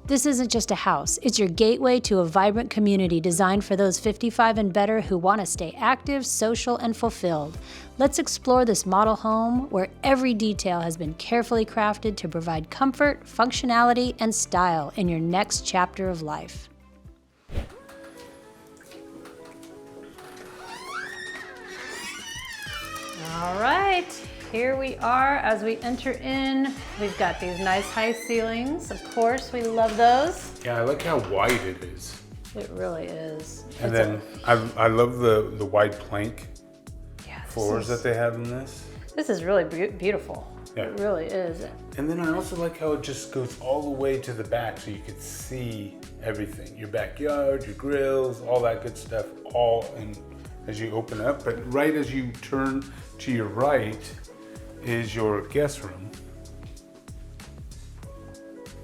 This isn't just a house, it's your gateway to a vibrant community designed for those 55 and better who want to stay active, social, and fulfilled. Let's explore this model home where every detail has been carefully crafted to provide comfort, functionality, and style in your next chapter of life. All right, here we are as we enter in. We've got these nice high ceilings. Of course, we love those. Yeah, I like how wide it is. It really is. And then I love the wide plank floors that they have in this. This is really beautiful. Yeah. It really is. And then I also like how it just goes all the way to the back so you can see everything. Your backyard, your grills, all that good stuff, all in as you open up. But right as you turn to your right is your guest room.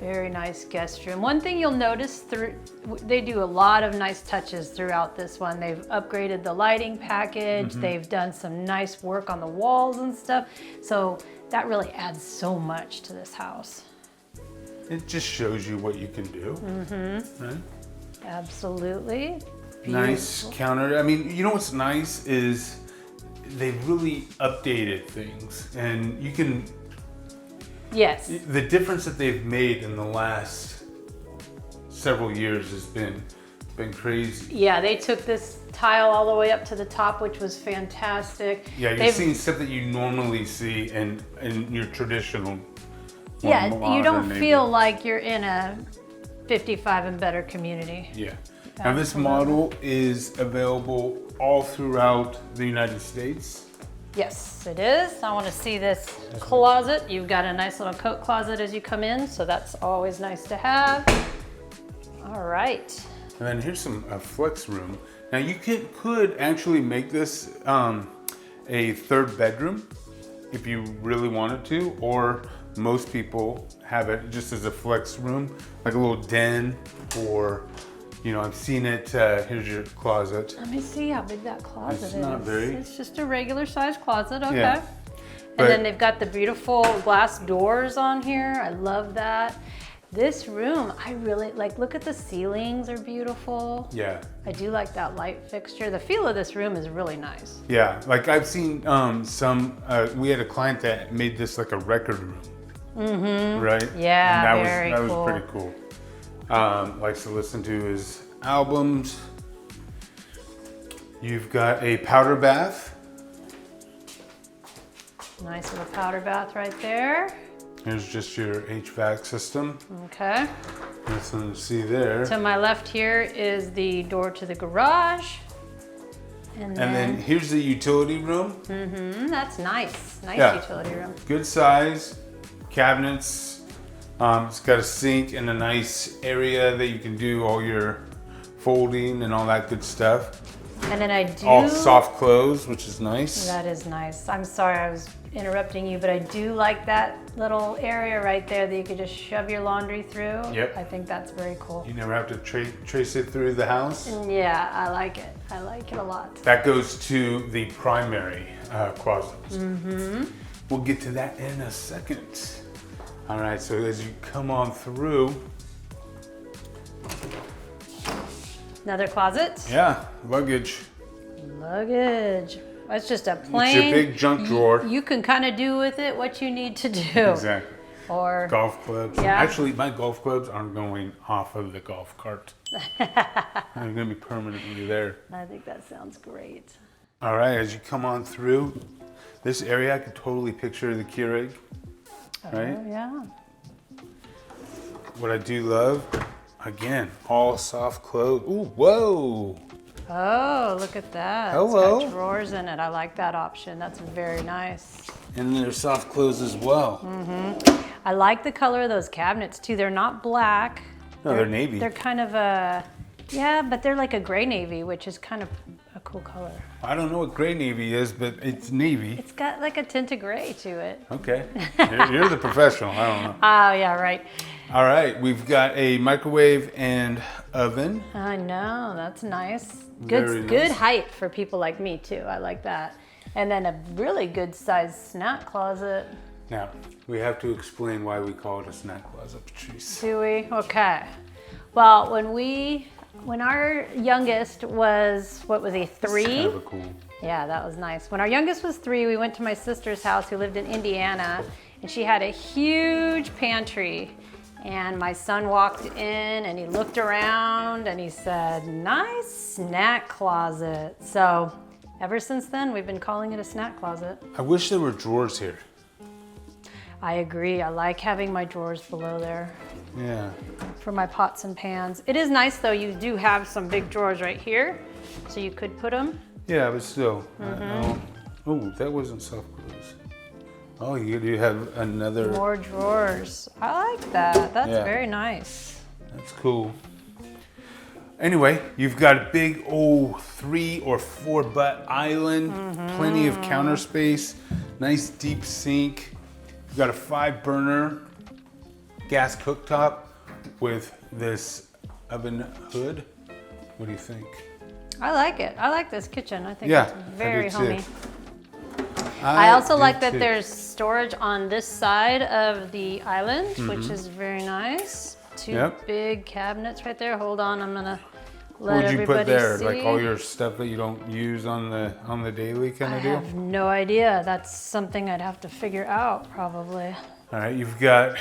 Very nice guest room. One thing you'll notice they do a lot of nice touches throughout this one. They've upgraded the lighting package. They've done some nice work on the walls and stuff. So that really adds so much to this house. It just shows you what you can do. Right? Absolutely. Nice counter. I mean, you know what's nice is they've really updated things, and you can. Yes. The difference that they've made in the last several years has been crazy. Yeah, they took this tile all the way up to the top, which was fantastic. Yeah, you're seeing stuff that you normally see in your traditional. Yeah, you don't feel like you're in a 55 and better community. Yeah. Now this model is available all throughout the United States. Yes, it is. I want to see this closet. You've got a nice little coat closet as you come in, so that's always nice to have. All right. And then here's some flex room. Now you could actually make this a third bedroom if you really wanted to, or most people have it just as a flex room, like a little den, or you know, I've seen it. Here's your closet. Let me see how big that closet is. It's not very. It's just a regular size closet, okay. Yeah. And then they've got the beautiful glass doors on here. I love that. This room, I really like. Look at the ceilings are beautiful. Yeah. I do like that light fixture. The feel of this room is really nice. Yeah, like I've seen we had a client that made this like a record room. Right? Yeah, and very that cool. was pretty cool. Likes to listen to his albums. You've got a powder bath. Nice little powder bath right there. Here's just your HVAC system. Okay. Nothing to see there. To my left here is the door to the garage. And then here's the utility room. That's nice. Nice utility room. Good size, cabinets. It's got a sink and a nice area that you can do all your folding and all that good stuff. And then I do... All soft close, which is nice. That is nice. I'm sorry I was interrupting you, but I do like that little area right there that you could just shove your laundry through. Yep. I think that's very cool. You never have to trace it through the house. Yeah, I like it. I like it a lot. That goes to the primary closets. We'll get to that in a second. All right, so as you come on through. Another closet. Yeah, luggage. Luggage. It's just a plain. It's your big junk drawer. You can kind of do with it what you need to do. Exactly. Or golf clubs. Yeah. Actually, my golf clubs aren't going off of the golf cart. They're going to be permanently there. I think that sounds great. All right, as you come on through this area, I could totally picture the Keurig. Right? Oh, yeah. What I do love, again, all soft clothes. Ooh, whoa. Oh, look at that. Hello. It's got drawers in it. I like that option. That's very nice. And they're soft clothes as well. I like the color of those cabinets too. They're not black. No, they're navy. They're kind of a, yeah, but they're like a gray navy, which is kind of a cool color. I don't know what gray navy is, but it's navy. It's got like a tint of gray to it. Okay. You're the professional. I don't know. Oh, yeah, right. All right, we've got a microwave and oven. I know, that's nice. Very nice. Good height for people like me too. I like that. And then a really good sized snack closet. Now, we have to explain why we call it a snack closet, Patrice. Do we? Okay. Well, when our youngest was, what was he, 3? It's kind of a cool. Yeah, that was nice. When our youngest was 3, we went to my sister's house who lived in Indiana, and she had a huge pantry. And my son walked in and he looked around and he said, nice snack closet. So ever since then, we've been calling it a snack closet. I wish there were drawers here. I agree. I like having my drawers below there. Yeah. For my pots and pans. It is nice though, you do have some big drawers right here, so you could put them. Yeah, but still. Oh, that wasn't self-close. Oh, you have another. More drawers. I like that. That's very nice. That's cool. Anyway, you've got a big old 3 or 4 butt island, plenty of counter space, nice deep sink. You've got a 5 burner gas cooktop with this oven hood. What do you think? I like it. I like this kitchen. I think Yeah, it's very I do homey. too. I also like that too. there's storage on this side of the island, which is very nice. 2 big cabinets right there. Hold on, I'm gonna let What would you everybody put there? see. Like all your stuff that you don't use on the daily kind I of deal? have no idea. That's something I'd have to figure out probably. All right, you've got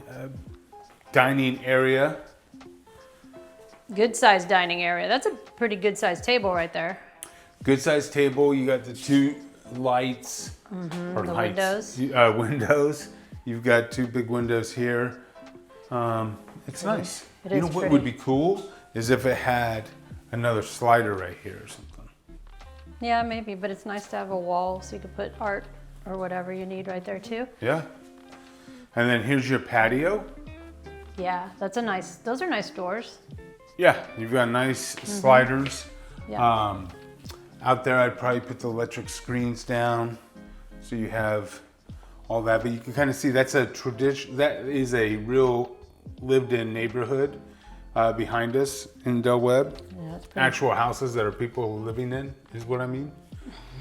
a dining area. Good sized dining area. That's a pretty good sized table right there. Good sized table. You got the 2 lights or the lights. windows. Windows. You've got 2 big windows here. It's nice. It You is know what pretty. would be cool is if it had another slider right here or something. Yeah, maybe, but it's nice to have a wall so you could put art or whatever you need right there too. Yeah. And then here's your patio. Yeah, that's a nice, those are nice doors. Yeah, you've got nice sliders. Yeah. Out there, I'd probably put the electric screens down, so you have all that. But you can kind of see that's a tradition. That is a real lived-in neighborhood behind us in Del Webb. Yeah, that's pretty. Actual houses that are people living in is what I mean.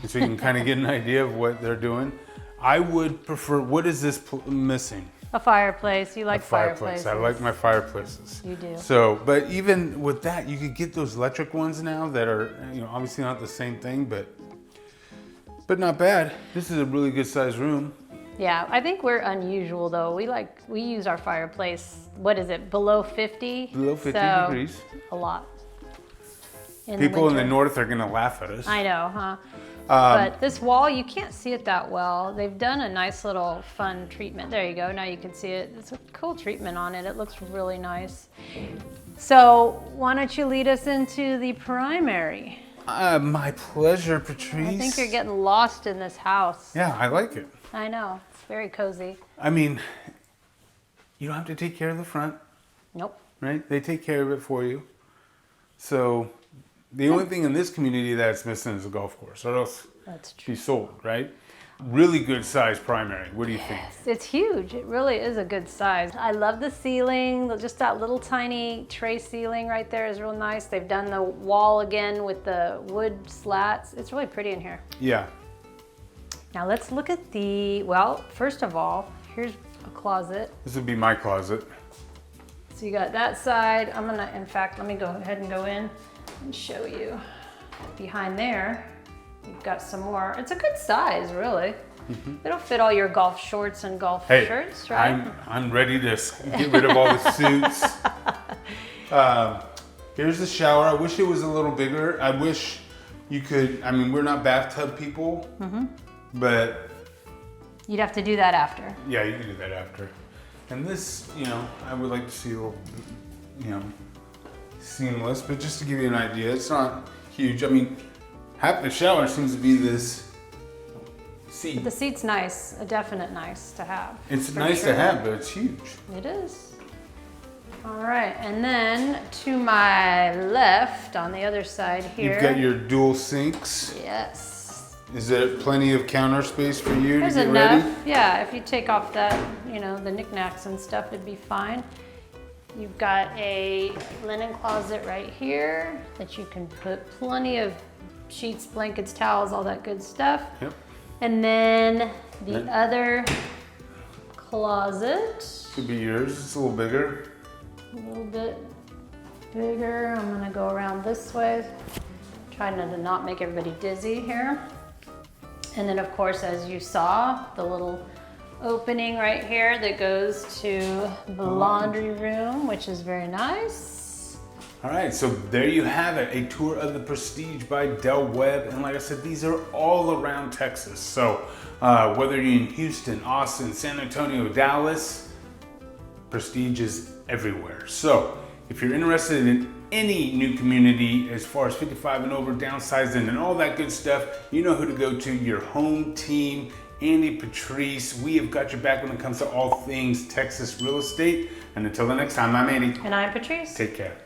And so you can kind of get an idea of what they're doing. I would prefer. What is this missing? A fireplace. You like fireplaces. I like my fireplaces. You do. So, but even with that, you could get those electric ones now that are, obviously not the same thing, but not bad. This is a really good sized room. Yeah, I think we're unusual though. We use our fireplace, what is it, below 50? Below 50 So, degrees. A lot. People in the winter. north are gonna laugh at us. I know, huh? But this wall, you can't see it that well. They've done a nice little fun treatment. There you go, now you can see it. It's a cool treatment on it. It looks really nice. So why don't you lead us into the primary? My pleasure, Patrice. I think you're getting lost in this house. Yeah, I like it. I know, it's very cozy. I mean, you don't have to take care of the front, Nope. right? They take care of it for you. So the only thing in this community that's missing is a golf course, or else That's true. be sold, right? Really good size primary. What do you think? It's huge. It really is a good size. I love the ceiling. Just that little tiny tray ceiling right there is real nice. They've done the wall again with the wood slats. It's really pretty in here. Yeah. Now let's look at well, first of all, here's a closet. This would be my closet. So you got that side. In fact, let me go ahead and go in and show you. Behind there, you've got some more. It's a good size, really. It'll fit all your golf shorts and golf shirts, right? I'm ready to get rid of all the suits. Here's the shower. I wish it was a little bigger. I wish you could, we're not bathtub people, but You'd have to do that after. yeah, you can do that after. And this, I would like to see a little, seamless, but just to give you an idea, it's not huge. Half the shower seems to be this seat. The seat's nice, a definite nice to have. It's for nice sure. to have, but it's huge. It is. All right, and then to my left, on the other side here. You've got your dual sinks. Yes. Is there plenty of counter space for you There's to get enough. ready? Yeah, if you take off that, the knickknacks and stuff, it'd be fine. You've got a linen closet right here that you can put plenty of sheets, blankets, towels, all that good stuff. Yep. And then the other closet. Could be yours. It's a little bigger. A little bit bigger. I'm gonna go around this way. Trying to not make everybody dizzy here. And then of course, as you saw, the little opening right here that goes to the laundry room, which is very nice. All right, so there you have it, a tour of the Prestige by Webb. And like I said, these are all around Texas. So whether you're in Houston, Austin, San Antonio, Dallas, Prestige is everywhere. So if you're interested in any new community as far as 55 and over, downsizing and all that good stuff, you know who to go to, your home team, Andy, Patrice. We have got your back when it comes to all things Texas real estate. And until the next time, I'm Andy. And I'm Patrice. Take care.